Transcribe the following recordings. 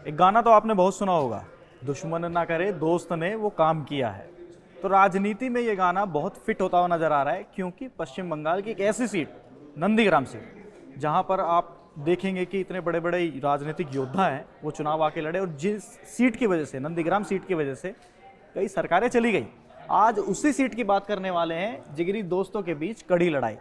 एक गाना तो आपने बहुत सुना होगा, दुश्मन ना करे दोस्त ने वो काम किया है। तो राजनीति में ये गाना बहुत फिट होता हुआ नजर आ रहा है, क्योंकि पश्चिम बंगाल की एक ऐसी सीट, नंदीग्राम सीट, जहां पर आप देखेंगे कि इतने बड़े बड़े राजनीतिक योद्धा हैं, वो चुनाव आके लड़े और जिस सीट की वजह से, नंदीग्राम सीट की वजह से कई सरकारें चली गई। आज उसी सीट की बात करने वाले हैं, जिगरी दोस्तों के बीच कड़ी लड़ाई।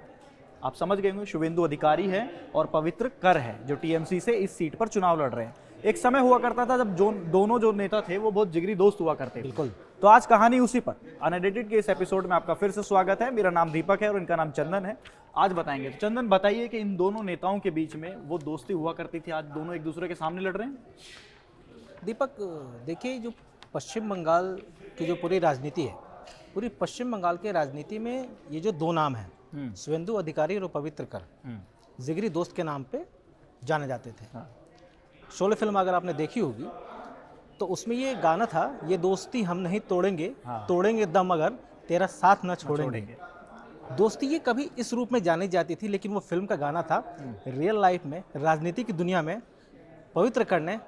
आप समझ गए होंगे, शुभेंदु अधिकारी है और पवित्र कर है, जो टीएमसी से इस सीट पर चुनाव लड़ रहे हैं। एक समय हुआ करता था जब दोनों जो नेता थे वो बहुत जिगरी दोस्त हुआ करते थे। बिल्कुल। तो आज कहानी उसी पर। अनएडिटेड के इस एपिसोड में आपका फिर से स्वागत है। मेरा नाम दीपक है और इनका नाम चंदन है। आज बताएंगे। तो चंदन, बताइए कि इन दोनों नेताओं के बीच में वो दोस्ती हुआ करती थी, आज दोनों एक दूसरे के सामने लड़ रहे हैं। दीपक, देखिए, जो पश्चिम बंगाल की जो पूरी राजनीति है, पूरी पश्चिम बंगाल के राजनीति में ये जो दो नाम हैं, शुभेंदु अधिकारी और पवित्र कर, जिगरी दोस्त के नाम पे जाने जाते थे। हाँ। शोले फिल्म अगर आपने देखी होगी तो उसमें ये गाना था, ये दोस्ती हम नहीं तोड़ेंगे, हाँ। तोड़ेंगे दम अगर तेरा साथ न छोड़ेंगे। दोस्ती ये कभी इस रूप में जानी जाती थी, लेकिन वो फिल्म का गाना था। रियल लाइफ में, राजनीति की दुनिया में पवित्र कर ने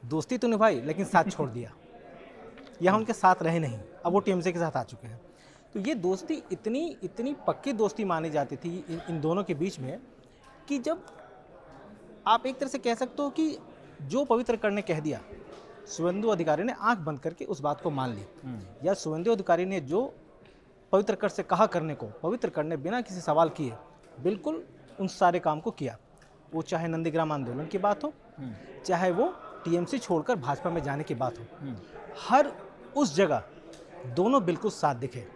दोस्ती तो निभाई लेकिन साथ छोड़ दिया, या उनके साथ रहे नहीं। अब वो टीएमसी के साथ आ चुके हैं। तो ये दोस्ती इतनी पक्की दोस्ती मानी जाती थी इन दोनों के बीच में, कि जब आप एक तरह से कह सकते हो कि जो पवित्र कर ने कह दिया, शुभेंदु अधिकारी ने आंख बंद करके उस बात को मान ली, या शुभेंदु अधिकारी ने जो पवित्र कर से कहा करने को, पवित्र कर ने बिना किसी सवाल किए बिल्कुल उन सारे काम को किया। वो चाहे नंदीग्राम आंदोलन की बात हो, चाहे वो टीएमसी छोड़कर भाजपा में जाने की बात हो, हर उस जगह दोनों बिल्कुल साथ दिखे।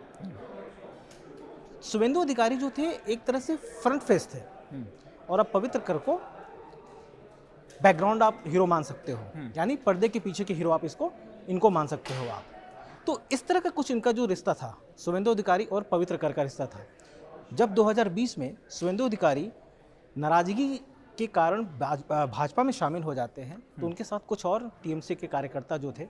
शुभेंदु अधिकारी जो थे एक तरह से फ्रंट फेस थे, और अब पवित्र कर को बैकग्राउंड आप हीरो मान सकते हो, यानी पर्दे के पीछे के हीरो आप इनको मान सकते हो आप। तो इस तरह का कुछ इनका जो रिश्ता था, शुभेंदु अधिकारी और पवित्र कर का रिश्ता था। जब 2020 में शुभेंदु अधिकारी नाराजगी के कारण भाजपा में शामिल हो जाते हैं, तो उनके साथ कुछ और टीएमसी के कार्यकर्ता जो थे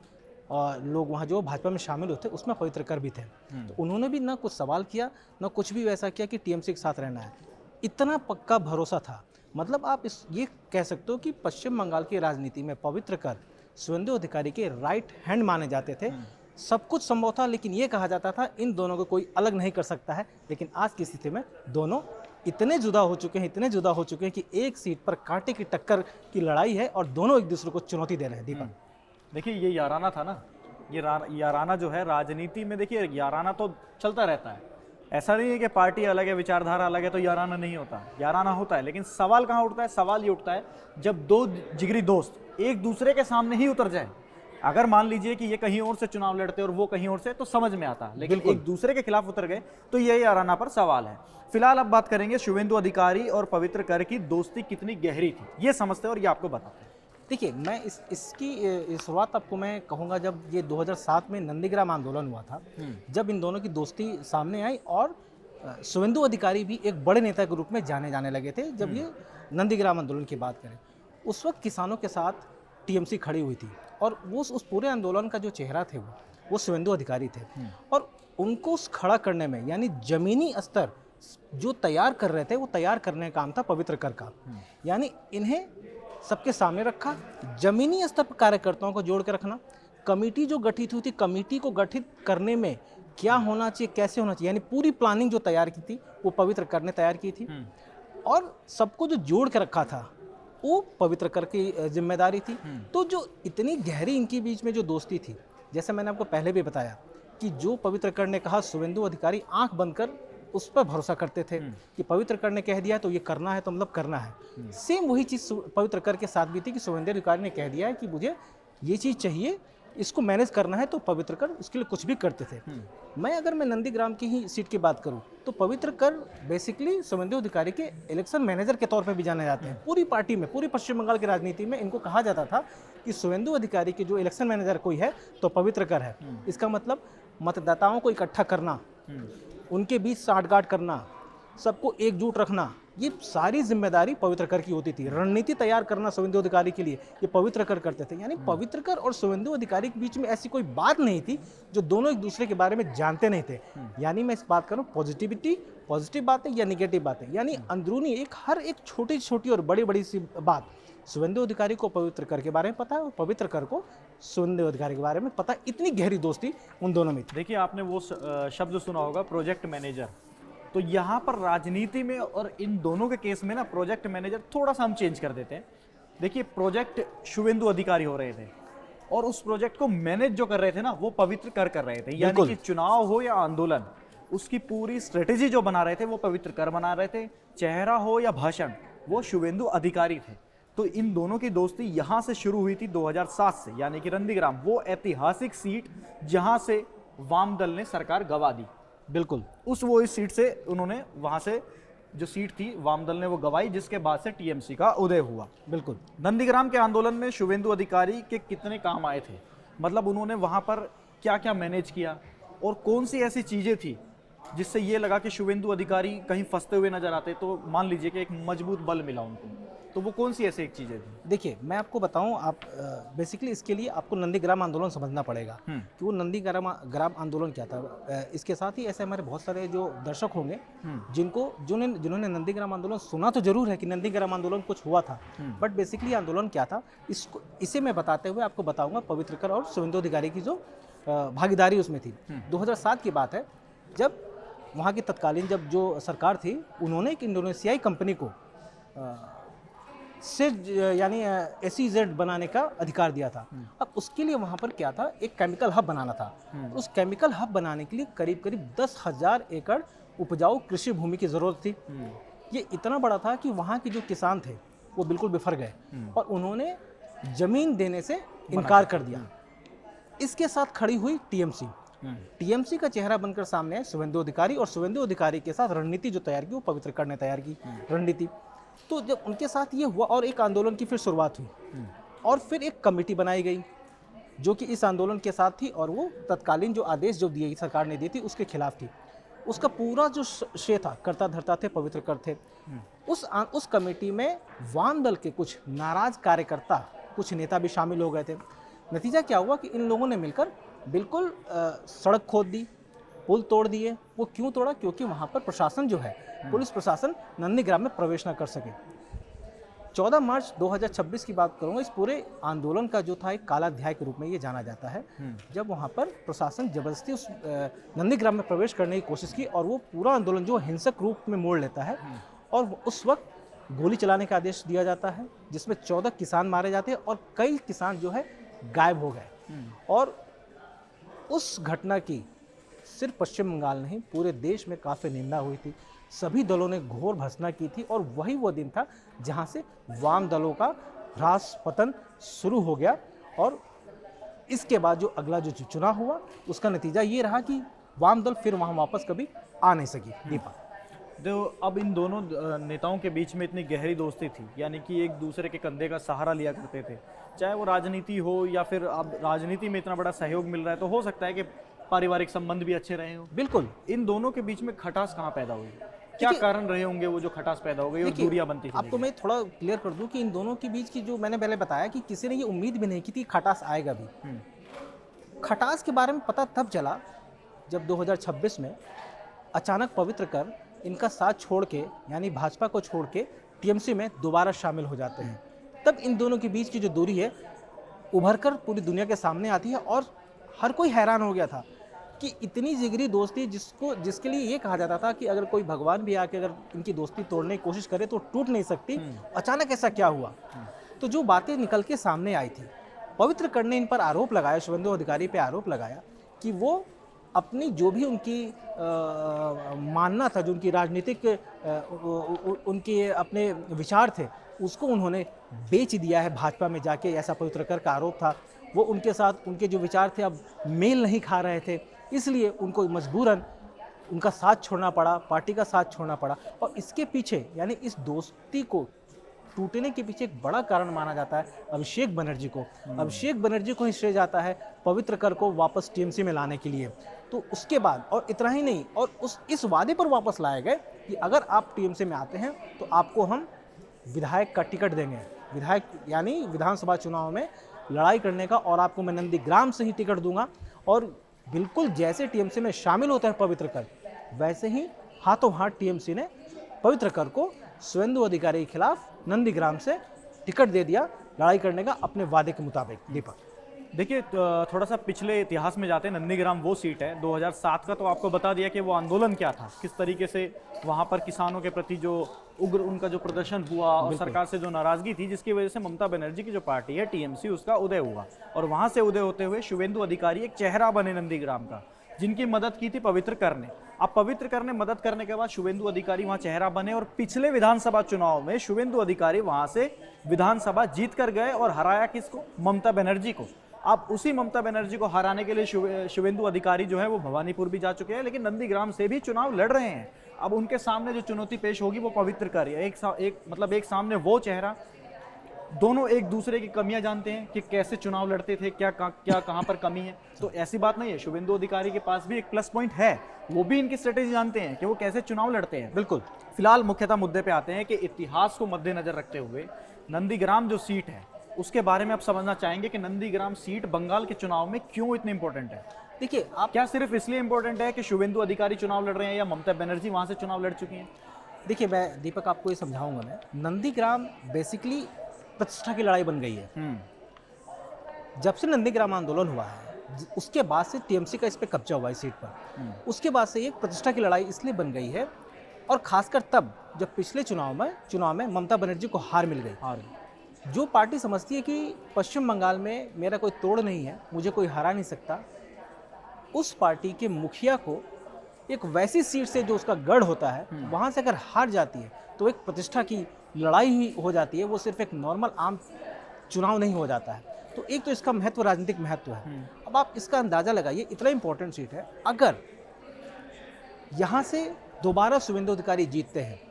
और लोग वहाँ जो भाजपा में शामिल होते, उसमें पवित्र कर भी थे। तो उन्होंने भी ना कुछ सवाल किया, ना कुछ भी वैसा किया कि टीएमसी के साथ रहना है। इतना पक्का भरोसा था। मतलब आप ये कह सकते हो कि पश्चिम बंगाल की राजनीति में पवित्र कर शुभेंदु अधिकारी के राइट हैंड माने जाते थे। सब कुछ संभव था, लेकिन ये कहा जाता था इन दोनों को कोई अलग नहीं कर सकता है। लेकिन आज की स्थिति में दोनों इतने जुदा हो चुके हैं कि एक सीट पर कांटे की टक्कर की लड़ाई है और दोनों एक दूसरे को चुनौती दे रहे हैं। दीपक, देखिए, ये याराना था ना, ये याराना जो है राजनीति में, देखिए याराना तो चलता रहता है। ऐसा नहीं है कि पार्टी अलग है, विचारधारा अलग है तो याराना नहीं होता, याराना होता है। लेकिन सवाल कहाँ उठता है? सवाल ये उठता है जब दो जिगरी दोस्त एक दूसरे के सामने ही उतर जाए। अगर मान लीजिए कि ये कहीं और से चुनाव लड़ते और वो कहीं और से, तो समझ में आता, लेकिन एक दूसरे के खिलाफ उतर गए तो ये याराना पर सवाल है। फिलहाल अब बात करेंगे शुभेंदु अधिकारी और पवित्र कर की दोस्ती कितनी गहरी थी, ये समझते हैं और ये आपको बताते हैं। देखिए, मैं इसकी शुरुआत आपको मैं कहूँगा, जब ये 2007 में नंदीग्राम आंदोलन हुआ था, जब इन दोनों की दोस्ती सामने आई और शुभेंदु अधिकारी भी एक बड़े नेता के रूप में जाने लगे थे। जब ये नंदीग्राम आंदोलन की बात करें, उस वक्त किसानों के साथ टीएमसी खड़ी हुई थी, और वो उस पूरे आंदोलन का जो चेहरा थे वो शुभेंदु अधिकारी थे। और उनको उस खड़ा करने में, यानी जमीनी स्तर जो तैयार कर रहे थे, वो तैयार करने का काम था पवित्र कर का। यानी इन्हें सबके सामने रखा, जमीनी स्तर पर कार्यकर्ताओं को जोड़ के रखना, कमेटी जो गठित हुई थी, कमेटी को गठित करने में क्या होना चाहिए, कैसे होना चाहिए, यानी पूरी प्लानिंग जो तैयार की थी वो पवित्र कर ने तैयार की थी। और सबको जो जोड़ के रखा था वो पवित्र कर की जिम्मेदारी थी। तो जो इतनी गहरी इनके बीच में जो दोस्ती थी, जैसे मैंने आपको पहले भी बताया कि जो पवित्र कर ने कहा, शुभेंदु अधिकारी आंख बंद कर उस पर भरोसा करते थे कि पवित्र कर ने कह दिया तो ये करना है, तो मतलब करना है। सेम वही चीज़ पवित्र कर के साथ भी थी कि शुभेंदु अधिकारी ने कह दिया है कि मुझे ये चीज़ चाहिए, इसको मैनेज करना है, तो पवित्र कर उसके लिए कुछ भी करते थे। अगर मैं नंदीग्राम की ही सीट की बात करूं, तो पवित्र कर बेसिकली शुभेंदु अधिकारी के इलेक्शन मैनेजर के तौर पे भी जाने जाते हैं। पूरी पार्टी में, पूरी पश्चिम बंगाल की राजनीति में इनको कहा जाता था कि शुभेंदु अधिकारी के जो इलेक्शन मैनेजर कोई है तो पवित्र कर है। इसका मतलब मतदाताओं को इकट्ठा करना, उनके बीच साठगांठ करना, सबको एकजुट रखना, ये सारी जिम्मेदारी पवित्र कर की होती थी। रणनीति तैयार करना शुभेंदु अधिकारी के लिए ये पवित्र कर करते थे। यानी पवित्र कर और शुभेंदु अधिकारी के बीच में ऐसी कोई बात नहीं थी जो दोनों एक दूसरे के बारे में जानते नहीं थे। यानी मैं इस बात करूँ पॉजिटिव बातें या निगेटिव बातें, यानी अंदरूनी हर एक छोटी छोटी और बड़ी बड़ी सी बात शुभेंदु अधिकारी को पवित्र कर के बारे में पता है और पवित्र कर को शुभेंदु अधिकारी के बारे में पता है। इतनी गहरी दोस्ती उन दोनों में थी। देखिए, आपने वो शब्द सुना होगा, प्रोजेक्ट मैनेजर। तो यहाँ पर राजनीति में और इन दोनों के केस में ना प्रोजेक्ट मैनेजर थोड़ा सा हम चेंज कर देते हैं। देखिए, प्रोजेक्ट शुभेंदु अधिकारी हो रहे थे और उस प्रोजेक्ट को मैनेज जो कर रहे थे ना, वो पवित्र कर रहे थे। यानी कि चुनाव हो या आंदोलन, उसकी पूरी स्ट्रेटेजी जो बना रहे थे वो पवित्र कर बना रहे थे। चेहरा हो या भाषण, वो शुभेंदु अधिकारी थे। तो इन दोनों की दोस्ती यहाँ से शुरू हुई थी 2007 से, यानी कि नंदीग्राम, वो ऐतिहासिक सीट जहाँ से वाम दल ने सरकार गवा दी। बिल्कुल, वो इस सीट से उन्होंने, वहाँ से जो सीट थी वाम दल ने वो गवाई, जिसके बाद से टीएमसी का उदय हुआ। बिल्कुल। नंदीग्राम के आंदोलन में शुभेंदु अधिकारी के कितने काम आए थे, मतलब उन्होंने वहाँ पर क्या क्या मैनेज किया और कौन सी ऐसी चीज़ें थी जिससे ये लगा कि शुभेंदु अधिकारी कहीं फंसते हुए नजर आते, तो मान लीजिए कि एक मजबूत बल मिला उनको, तो वो कौन सी ऐसी एक चीज़ें थी? देखिए, मैं आपको बताऊं, आप बेसिकली इसके लिए आपको नंदीग्राम आंदोलन समझना पड़ेगा कि वो नंदीग्राम आंदोलन क्या था। इसके साथ ही ऐसे हमारे बहुत सारे जो दर्शक होंगे जिन्होंने नंदीग्राम आंदोलन सुना तो जरूर है कि नंदीग्राम आंदोलन कुछ हुआ था, बट बेसिकली आंदोलन क्या था इसे मैं बताते हुए आपको बताऊंगा पवित्र कर और शुभेंदु अधिकारी की जो भागीदारी उसमें थी। 2007 की बात है, जब वहाँ की तत्कालीन जब जो सरकार थी, उन्होंने एक इंडोनेशियाई कंपनी को से यानी SEZ बनाने का अधिकार दिया था। अब उसके लिए वहाँ पर क्या था, एक केमिकल हब बनाना था। उस केमिकल हब बनाने के लिए करीब करीब 10,000 एकड़ उपजाऊ कृषि भूमि की ज़रूरत थी। ये इतना बड़ा था कि वहाँ के जो किसान थे वो बिल्कुल बिफर गए और उन्होंने ज़मीन देने से इनकार कर दिया। इसके साथ खड़ी हुई टीएमसी का चेहरा बनकर सामने आए शुभेंदु अधिकारी, और शुभेंदु अधिकारी के साथ रणनीति जो तैयार की वो पवित्र कर ने तैयार की रणनीति। तो जब उनके साथ ये हुआ और एक आंदोलन की फिर शुरुआत हुई और फिर एक कमेटी बनाई गई जो कि इस आंदोलन के साथ थी और वो तत्कालीन जो आदेश जो दिए सरकार ने दी थी उसके खिलाफ थी। उसका पूरा जो श्रेय था कर्ता धर्ता थे, पवित्र कर थे। उस कमेटी में वाम दल के कुछ नाराज कार्यकर्ता, कुछ नेता भी शामिल हो गए थे। नतीजा क्या हुआ कि इन लोगों ने मिलकर बिल्कुल सड़क खोद दी, पुल तोड़ दिए। वो क्यों तोड़ा? क्योंकि वहाँ पर प्रशासन जो है, पुलिस प्रशासन नंदीग्राम में प्रवेश न कर सके। 14 मार्च 2026 की बात करूँगा। इस पूरे आंदोलन का जो था एक काला अध्याय के रूप में ये जाना जाता है, जब वहाँ पर प्रशासन जबरदस्ती उस नंदीग्राम में प्रवेश करने की कोशिश की और वो पूरा आंदोलन जो हिंसक रूप में मोड़ लेता है और उस वक्त गोली चलाने का आदेश दिया जाता है, जिसमें 14 किसान मारे जाते हैं और कई किसान जो है गायब हो गए। और उस घटना की सिर्फ पश्चिम बंगाल नहीं, पूरे देश में काफ़ी निंदा हुई थी। सभी दलों ने घोर भर्त्सना की थी और वही वो दिन था जहां से वाम दलों का ह्रास पतन शुरू हो गया। और इसके बाद जो अगला जो चुनाव हुआ उसका नतीजा ये रहा कि वाम दल फिर वहां वापस कभी आ नहीं सकी। दीपा, तो अब इन दोनों नेताओं के बीच में इतनी गहरी दोस्ती थी, यानी कि एक दूसरे के कंधे का सहारा लिया करते थे, चाहे वो राजनीति हो या फिर अब राजनीति में इतना बड़ा सहयोग मिल रहा है तो हो सकता है कि पारिवारिक संबंध भी अच्छे रहे हो। बिल्कुल। इन दोनों के बीच में खटास कहाँ पैदा हुई? क्या कारण रहे होंगे वो जो खटास पैदा हो गई और दूरियां बनती चली गई? आपको मैं थोड़ा क्लियर कर दूं कि इन दोनों के बीच की जो मैंने पहले बताया कि किसी ने ये उम्मीद भी नहीं की थी खटास आएगा भी। खटास के बारे में पता तब चला जब 2026 में अचानक पवित्र कर इनका साथ छोड़ के, यानी भाजपा को छोड़ के टीएमसी में दोबारा शामिल हो जाते हैं। तब इन दोनों के बीच की जो दूरी है उभर कर पूरी दुनिया के सामने आती है और हर कोई हैरान हो गया था कि इतनी जिगरी दोस्ती जिसके लिए ये कहा जाता था कि अगर कोई भगवान भी आके अगर इनकी दोस्ती तोड़ने की कोशिश करे तो टूट नहीं सकती, अचानक ऐसा क्या हुआ? तो जो बातें निकल के सामने आई थी, पवित्र कर ने इन पर आरोप लगाया, शुभेंदु अधिकारी पे आरोप लगाया कि वो अपनी जो भी उनकी मानना था, जो उनकी राजनीतिक उनके अपने विचार थे, उसको उन्होंने बेच दिया है भाजपा में जाके। ऐसा पवित्र कर का आरोप था। वो उनके साथ उनके जो विचार थे अब मेल नहीं खा रहे थे, इसलिए उनको मजबूरन उनका साथ छोड़ना पड़ा, पार्टी का साथ छोड़ना पड़ा। और इसके पीछे, यानी इस दोस्ती को टूटने के पीछे एक बड़ा कारण माना जाता है अभिषेक बनर्जी को। अभिषेक बनर्जी को ही श्रेय जाता है पवित्र कर को वापस टीएमसी में लाने के लिए। तो उसके बाद, और इतना ही नहीं, और इस वादे पर वापस लाए गए कि अगर आप टीएमसी में आते हैं तो आपको हम विधायक का टिकट देंगे, विधायक यानी विधानसभा चुनाव में लड़ाई करने का, और आपको मैं नंदीग्राम से ही टिकट दूंगा। और बिल्कुल जैसे टीएमसी में शामिल होता है पवित्र कर, वैसे ही हाथों हाथ टीएमसी ने पवित्र कर को शुभेंदु अधिकारी के खिलाफ नंदीग्राम से टिकट दे दिया लड़ाई करने का अपने वादे के मुताबिक। दीपक, देखिए थोड़ा सा पिछले इतिहास में जाते हैं। नंदीग्राम वो सीट है 2007 का, तो आपको बता दिया कि वो आंदोलन क्या था, किस तरीके से वहाँ पर किसानों के प्रति जो उग्र उनका जो प्रदर्शन हुआ और सरकार से जो नाराजगी थी, जिसकी वजह से ममता बनर्जी की जो पार्टी है टीएमसी, उसका उदय हुआ। और वहाँ से उदय होते हुए शुवेंदु अधिकारी एक चेहरा बने नंदीग्राम का, जिनकी मदद की थी पवित्र कर ने। अब पवित्र कर ने मदद करने के बाद शुवेंदु अधिकारी वहाँ चेहरा बने, और पिछले विधानसभा चुनाव में शुवेंदु अधिकारी वहाँ से विधानसभा जीत कर गए और हराया किसको? ममता बनर्जी को। अब उसी ममता बनर्जी को हराने के लिए शुवेंदु अधिकारी जो है वो भवानीपुर भी जा चुके हैं, लेकिन नंदीग्राम से भी चुनाव लड़ रहे हैं। अब उनके सामने जो चुनौती पेश होगी वो पवित्र कर है। एक सामने वो चेहरा, दोनों एक दूसरे की कमियां जानते हैं कि कैसे चुनाव लड़ते थे, क्या कहां पर कमी है। तो ऐसी बात नहीं है, शुवेंदु अधिकारी के पास भी एक प्लस पॉइंट है, वो भी इनकी स्ट्रेटेजी जानते हैं कि वो कैसे चुनाव लड़ते हैं। बिल्कुल। फिलहाल मुख्यतः मुद्दे पे आते हैं कि इतिहास को मद्देनजर रखते हुए नंदीग्राम जो सीट है उसके बारे में आप समझना चाहेंगे कि नंदीग्राम सीट बंगाल के चुनाव में क्यों इतनी इंपॉर्टेंट है। देखिए, आप क्या सिर्फ इसलिए इंपॉर्टेंट है कि शुवेंदु अधिकारी चुनाव लड़ रहे हैं, या ममता बनर्जी वहां से चुनाव लड़ चुकी हैं? देखिए, मैं दीपक आपको ये समझाऊंगा। मैं नंदीग्राम बेसिकली प्रतिष्ठा की लड़ाई बन गई है। जब से नंदीग्राम आंदोलन हुआ है, उसके बाद से टीएमसी का इस पे कब्जा हुआ है सीट पर। उसके बाद से एक प्रतिष्ठा की लड़ाई इसलिए बन गई है, और खासकर तब जब पिछले चुनाव में ममता बनर्जी को हार मिल गई। जो पार्टी समझती है कि पश्चिम बंगाल में मेरा कोई तोड़ नहीं है, मुझे कोई हरा नहीं सकता, उस पार्टी के मुखिया को एक वैसी सीट से जो उसका गढ़ होता है, वहाँ से अगर हार जाती है तो एक प्रतिष्ठा की लड़ाई ही हो जाती है, वो सिर्फ एक नॉर्मल आम चुनाव नहीं हो जाता है। तो एक तो इसका महत्व, राजनीतिक महत्व है। अब आप इसका अंदाज़ा लगाइए, इतना इंपॉर्टेंट सीट है, अगर यहाँ से दोबारा शुवेंदु अधिकारी जीतते हैं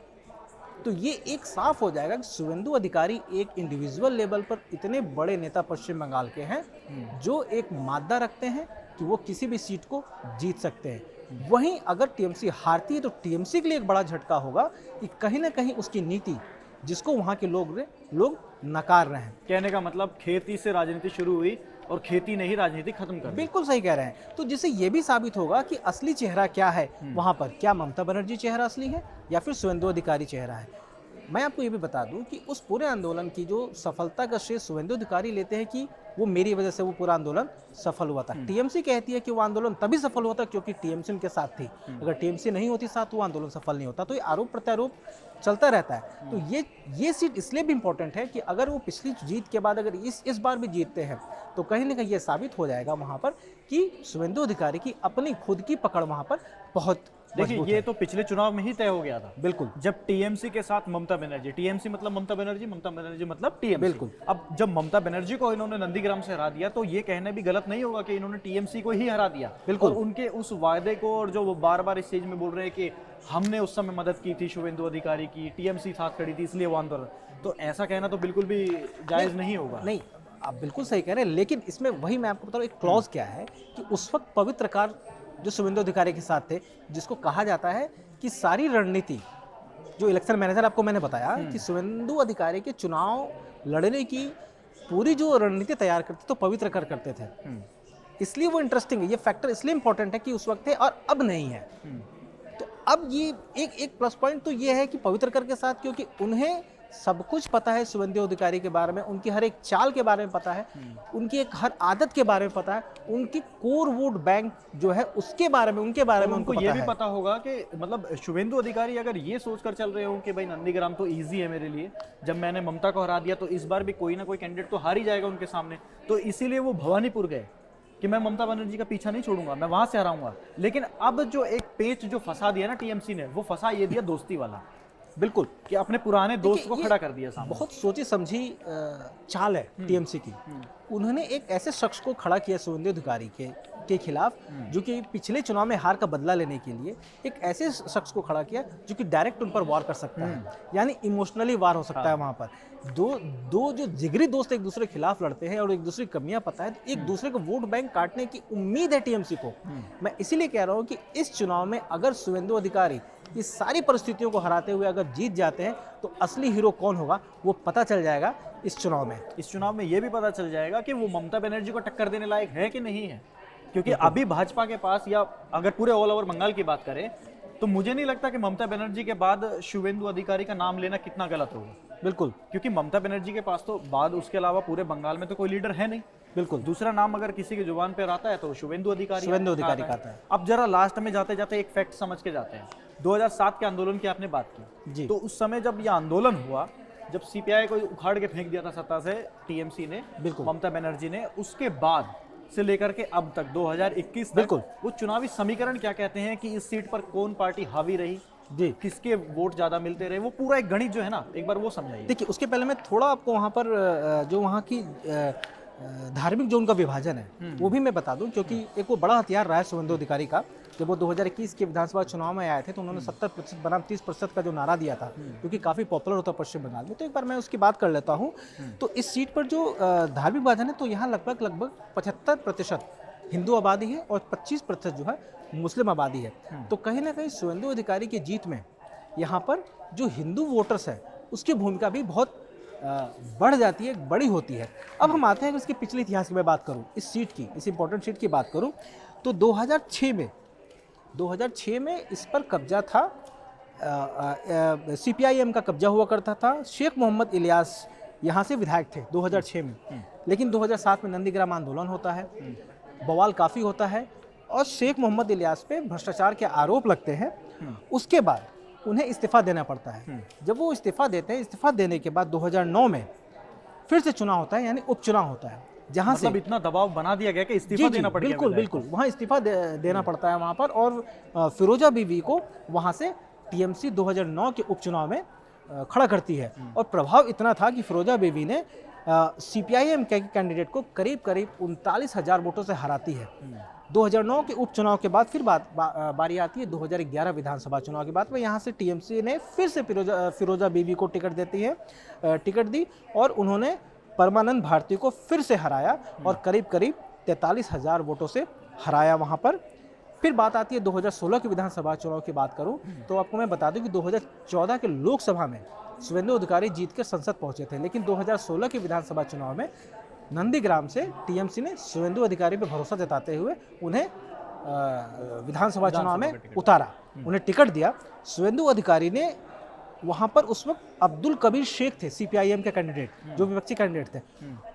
तो ये एक साफ हो जाएगा कि शुवेंदु अधिकारी एक इंडिविजुअल लेवल पर इतने बड़े नेता पश्चिम बंगाल के हैं जो एक मादा रखते हैं कि वो किसी भी सीट को जीत सकते हैं। वहीं अगर टीएमसी हारती है तो टीएमसी के लिए एक बड़ा झटका होगा कि कहीं ना कहीं उसकी नीति, जिसको वहाँ के लोग नकार रहे हैं। कहने का मतलब खेती से राजनीति शुरू हुई और खेती ने ही राजनीति खत्म कर दी। बिल्कुल सही कह रहे हैं। तो जिससे ये भी साबित होगा कि असली चेहरा क्या है वहाँ पर, क्या ममता बनर्जी चेहरा असली है या फिर शुवेंदु अधिकारी चेहरा है। मैं आपको ये भी बता दूं कि उस पूरे आंदोलन की जो सफलता का श्रेय शुवेंदु अधिकारी लेते हैं कि वो मेरी वजह से वो पूरा आंदोलन सफल हुआ था। टीएमसी कहती है कि वो आंदोलन तभी सफल हुआ था क्योंकि टीएमसी उनके साथ थी, अगर टीएमसी नहीं होती साथ तो वो आंदोलन सफल नहीं होता। तो ये आरोप प्रत्यारोप चलता रहता है। तो ये सीट इसलिए भी इंपॉर्टेंट है कि अगर वो पिछली जीत के बाद अगर इस बार भी जीतते हैं तो कहीं ना कहीं ये साबित हो जाएगा वहाँ पर कि शुवेंदु अधिकारी की अपनी खुद की पकड़ वहाँ पर बहुत। देखिए, ये तो पिछले चुनाव में ही तय हो गया था। बिल्कुल। जब टीएमसी के साथ ममता बनर्जी, टीएमसी मतलब ममता बनर्जी मतलब टीएमसी। बिल्कुल। अब जब ममता बनर्जी को इन्होंने नंदीग्राम से हरा दिया तो ये कहना भी गलत नहीं होगा कि इन्होंने टीएमसी को ही हरा दिया। बिल्कुल। और उनके उस वायदे को, और जो वो बार बार इस स्टेज में बोल रहे हैं कि हमने उस समय मदद की थी शुवेंदु अधिकारी की, टीएमसी साथ खड़ी थी इसलिए वो आंदोलन, तो ऐसा कहना तो बिल्कुल भी जायज नहीं होगा। नहीं, आप बिल्कुल सही कह रहे हैं, लेकिन इसमें वही मैं आपको बता रहा हूँ, एक क्लॉज क्या है कि उस वक्त पवित्रकार जो शुवेंदु अधिकारी के साथ थे, जिसको कहा जाता है कि सारी रणनीति, जो इलेक्शन मैनेजर आपको मैंने बताया कि शुवेंदु अधिकारी के चुनाव लड़ने की पूरी जो रणनीति तैयार करते तो पवित्र कर करते थे। इसलिए वो इंटरेस्टिंग है, ये फैक्टर इसलिए इंपॉर्टेंट है कि उस वक्त थे और अब नहीं है। तो अब ये एक प्लस पॉइंट तो ये है कि पवित्र कर के साथ, क्योंकि उन्हें सब कुछ पता है शुवेंदु अधिकारी के बारे में, उनकी हर एक चाल के बारे में पता है, उनकी एक हर आदत के बारे में पता है, उनकी कोर वोट बैंक जो है उसके बारे में, उनके बारे में उनको ये भी पता होगा कि मतलब शुवेंदु अधिकारी अगर ये सोचकर चल रहे हो कि भाई नंदीग्राम तो इजी है मेरे लिए, जब मैंने ममता को हरा दिया तो इस बार भी कोई ना कोई कैंडिडेट तो हार ही जाएगा उनके सामने, तो इसीलिए वो भवानीपुर गए कि मैं ममता बनर्जी का पीछा नहीं छोड़ूंगा, मैं वहां से हराऊंगा। लेकिन अब जो एक पेच जो फंसा दिया ना टीएमसी ने, वो फंसा ये दिया दोस्ती वाला। बिल्कुल, कि अपने पुराने दोस्त को खड़ा कर दिया सामने। बहुत सोची समझी चाल है टीएमसी की। उन्होंने एक ऐसे शख्स को खड़ा किया शुवेंदु अधिकारी के खिलाफ, जो कि पिछले चुनाव में हार का बदला लेने के लिए एक ऐसे शख्स को खड़ा किया जो कि डायरेक्ट उन पर वार कर सकता है, यानी इमोशनली वार हो सकता है। वहाँ पर दो जो जिगरी दोस्त एक दूसरे के खिलाफ लड़ते हैं और एक दूसरे की कमियां पता है, तो एक दूसरे को वोट बैंक काटने की उम्मीद है टीएमसी को। मैं इसीलिए कह रहा हूँ कि इस चुनाव में अगर शुवेंदु अधिकारी इस सारी परिस्थितियों को हराते हुए अगर जीत जाते हैं तो असली हीरो कौन होगा वो पता चल जाएगा इस चुनाव में। इस चुनाव में ये भी पता चल जाएगा कि वो ममता बनर्जी को टक्कर देने लायक है कि नहीं है, क्योंकि अभी भाजपा के पास, या अगर पूरे ऑल ओवर बंगाल की बात करें तो मुझे नहीं लगता कि ममता बनर्जी के बाद शुवेंदु अधिकारी का नाम लेना कितना गलत होगा। बिल्कुल क्योंकि ममता बनर्जी के पास तो बाद उसके अलावा पूरे बंगाल में तो कोई लीडर है नहीं। बिल्कुल। दूसरा नाम अगर किसी की जुबान पर आता है तो शुवेंदु अधिकारी का आता है। अब जरा लास्ट में जाते जाते एक फैक्ट समझ के जाते हैं। 2007 के आंदोलन की आपने बात की जी। तो उस समय जब ये आंदोलन हुआ, जब सीपीआई को उखाड़ के फेंक दिया था सत्ता से टीएमसी ने, बिल्कुल। ममता बनर्जी ने, उसके बाद से लेकर के अब तक 2021 तक बिल्कुल। वो चुनावी समीकरण क्या कहते हैं कि इस सीट पर कौन पार्टी हावी रही, जी। किसके वोट ज्यादा मिलते रहे, वो पूरा एक गणित जो है ना, एक बार वो समझाइए। देखिए, उसके पहले मैं थोड़ा आपको वहाँ पर जो वहाँ की धार्मिक जो उनका विभाजन है वो भी मैं बता दूं, क्योंकि एक वो बड़ा हथियार रहा है शुवेंदु अधिकारी का। जब वो 2021 के विधानसभा चुनाव में आए थे तो उन्होंने 70% बनाम 30% का जो नारा दिया था, क्योंकि काफ़ी पॉपुलर होता है पश्चिम बंगाल में। तो एक बार मैं उसकी बात कर लेता हूँ। तो इस सीट पर जो धार्मिक विभाजन है, तो यहाँ लगभग 75% हिंदू आबादी है और 25% जो है मुस्लिम आबादी है। तो कहीं ना कहीं शुवेंदु अधिकारी की जीत में यहाँ पर जो हिंदू वोटर्स है उसकी भूमिका भी बहुत बढ़ जाती है, बड़ी होती है। अब हम आते हैं कि इसके पिछले इतिहास की मैं बात करूं, इस सीट की, इस इंपॉर्टेंट सीट की बात करूं, तो 2006 में इस पर कब्जा था, सीपीआईएम का कब्जा हुआ करता था। शेख मोहम्मद इलियास यहाँ से विधायक थे 2006 में, लेकिन 2007 में नंदीग्राम आंदोलन होता है, बवाल काफ़ी होता है और शेख मोहम्मद इलियास पे भ्रष्टाचार के आरोप लगते हैं। उसके बाद उन्हें इस्तीफा देना पड़ता है। जब वो इस्तीफा देते हैं, इस्तीफा देने के बाद 2009 में फिर से चुनाव होता है, यानी उपचुनाव होता है, जहां मतलब से इतना दबाव बना दिया गया कि इस्तीफा देना पड़ गया। बिल्कुल बिल्कुल, वहां इस्तीफा देना पड़ता है वहां पर। और फिरोजा बीवी को वहां से टीएमसी 2009 के उपचुनाव में खड़ा करती है। और प्रभाव इतना था कि फिरोजा बीवी ने सीपीआईएम के कैंडिडेट को करीब 39,000 वोटों से हराती है। 2009 के उपचुनाव के बाद फिर बारी आती है 2011 विधानसभा चुनाव के बाद में। यहाँ से टीएमसी ने फिर से फिरोजा बीवी को टिकट टिकट दी और उन्होंने परमानंद भारती को फिर से हराया और करीब 43,000 वोटों से हराया वहाँ पर। फिर बात आती है 2016 के विधानसभा चुनाव की बात करूं तो आपको मैं बता दूं कि 2014 के लोकसभा में शुवेंदु अधिकारी जीत कर संसद पहुंचे थे, लेकिन 2016 के विधानसभा चुनाव में नंदीग्राम से टीएमसी ने शुवेंदु अधिकारी पर भरोसा जताते हुए उन्हें विधानसभा चुनाव में उतारा, उन्हें टिकट दिया। शुवेंदु अधिकारी ने वहाँ पर उस वक्त अब्दुल कबीर शेख थे, सीपीआईएम के कैंडिडेट, जो विपक्षी कैंडिडेट थे,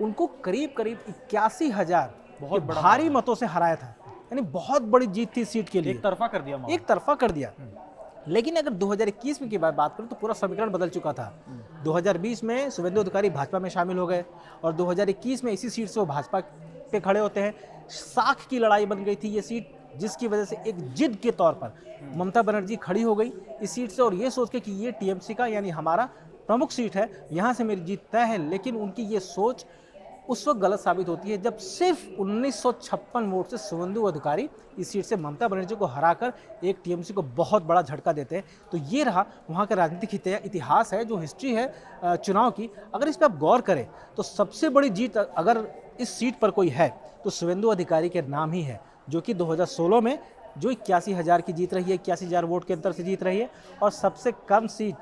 उनको करीब 81,000 बहुत भारी मतों से हराया था। यानी बहुत बड़ी जीत थी सीट के लिए। एक तरफा कर दिया। लेकिन अगर 2021 में की बात करूं तो पूरा समीकरण बदल चुका था। 2020 में शुवेंदु अधिकारी भाजपा में शामिल हो गए और 2021 में इसी सीट से वो भाजपा पे खड़े होते हैं। साख की लड़ाई बन गई थी ये सीट, जिसकी वजह से एक जिद के तौर पर ममता बनर्जी खड़ी हो गई इस सीट से और ये सोच के कि ये टीएमसी का यानी हमारा प्रमुख सीट है, यहाँ से मेरी जीत तय है। लेकिन उनकी ये सोच उस वक्त गलत साबित होती है जब सिर्फ 1956 वोट से शुवेंदु अधिकारी इस सीट से ममता बनर्जी को हराकर एक टीएमसी को बहुत बड़ा झटका देते हैं। तो ये रहा वहाँ का राजनीतिक इतिहास है, जो हिस्ट्री है चुनाव की। अगर इस पर आप गौर करें तो सबसे बड़ी जीत अगर इस सीट पर कोई है तो शुवेंदु अधिकारी के नाम ही है, जो कि 2016 में जो 81,000 की जीत रही है, 81,000 वोट के अंतर से जीत रही है। और सबसे कम सीट,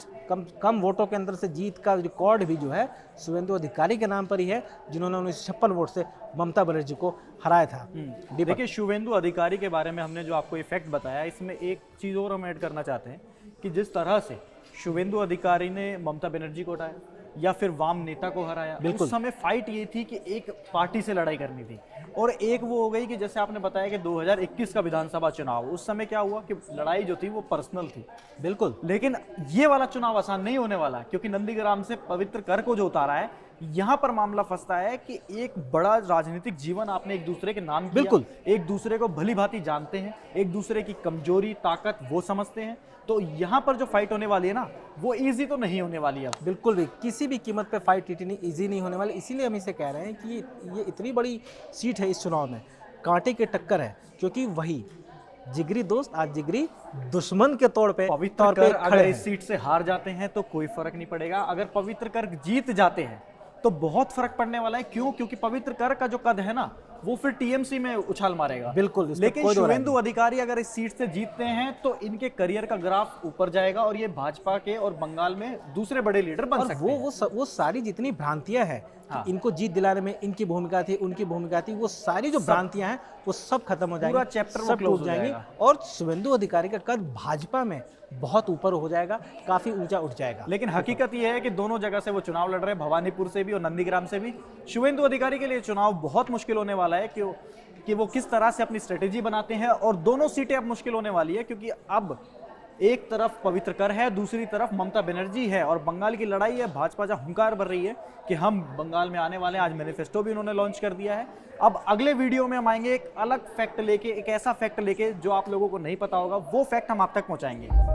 कम वोटों के अंदर से जीत का रिकॉर्ड भी जो है शुवेंदु अधिकारी के नाम पर ही है, जिन्होंने 1956 वोट से ममता बनर्जी को हराया था। देखिए, शुवेंदु अधिकारी के बारे में हमने जो आपको इफेक्ट बताया, इसमें एक चीज़ और हम ऐड करना चाहते हैं कि जिस तरह से शुवेंदु अधिकारी ने ममता बनर्जी को हटाया या फिर वाम नेता को हराया, उस समय फाइट ये थी कि एक पार्टी से लड़ाई करनी थी। और एक वो हो गई कि जैसे आपने बताया कि 2021 का विधानसभा चुनाव, उस समय क्या हुआ कि लड़ाई जो थी वो पर्सनल थी। बिल्कुल। लेकिन ये वाला चुनाव आसान नहीं होने वाला, क्योंकि नंदीग्राम से पवित्र कर को जो उतारा है, यहाँ पर मामला फंसता है कि एक बड़ा राजनीतिक जीवन आपने एक दूसरे के नाम किया, बिल्कुल, एक दूसरे को भली भांति जानते हैं, एक दूसरे की कमजोरी ताकत वो समझते हैं। तो यहाँ पर जो फाइट होने वाली है ना, वो इजी तो नहीं होने वाली है। बिल्कुल भी, किसी भी कीमत पे फाइट इतनी इजी नहीं होने वाली। इसीलिए हम इसे कह रहे हैं कि ये इतनी बड़ी सीट है इस चुनाव में, कांटे की टक्कर है, क्योंकि वही जिगरी दोस्त आज जिगरी दुश्मन के तौर पे पवित्र कर अगर इस सीट से हार जाते हैं तो कोई फर्क नहीं पड़ेगा, अगर पवित्र कर जीत जाते हैं तो बहुत फर्क पड़ने वाला है। क्यों? क्योंकि पवित्र कर का जो कद है ना, वो फिर टीएमसी में उछाल मारेगा। बिल्कुल। लेकिन शुवेंदु अधिकारी अगर इस सीट से जीतते हैं तो इनके करियर का ग्राफ ऊपर जाएगा और ये भाजपा के और बंगाल में दूसरे बड़े लीडर बन सकते हैं। वो सारी जितनी भ्रांतियां हैं हाँ। इनको जीत दिलाने में इनकी भूमिका थी, उनकी भूमिका थी, वो सारी जो भ्रांतियां हैं वो सब खत्म हो जाएंगी, पूरा चैप्टर वो सब close टूट हो जाएंगी जाएगा। और शुभेंदु अधिकारी का कद भाजपा में बहुत ऊपर हो जाएगा, काफी ऊंचा उठ जाएगा। लेकिन हकीकत यह है कि दोनों जगह से वो चुनाव लड़ रहे हैं, भवानीपुर से भी और नंदीग्राम से भी। शुभेंदु अधिकारी के लिए चुनाव बहुत मुश्किल होने वाला है कि वो किस तरह से अपनी स्ट्रेटेजी बनाते हैं, और दोनों सीटें अब मुश्किल होने वाली है क्योंकि अब एक तरफ पवित्र कर है, दूसरी तरफ ममता बनर्जी है, और बंगाल की लड़ाई है। भाजपा जहां हुंकार भर रही है कि हम बंगाल में आने वाले हैं, आज मैनिफेस्टो भी उन्होंने लॉन्च कर दिया है। अब अगले वीडियो में हम आएंगे एक अलग फैक्ट लेके, एक ऐसा फैक्ट लेके जो आप लोगों को नहीं पता होगा, वो फैक्ट हम आप तक पहुंचाएंगे।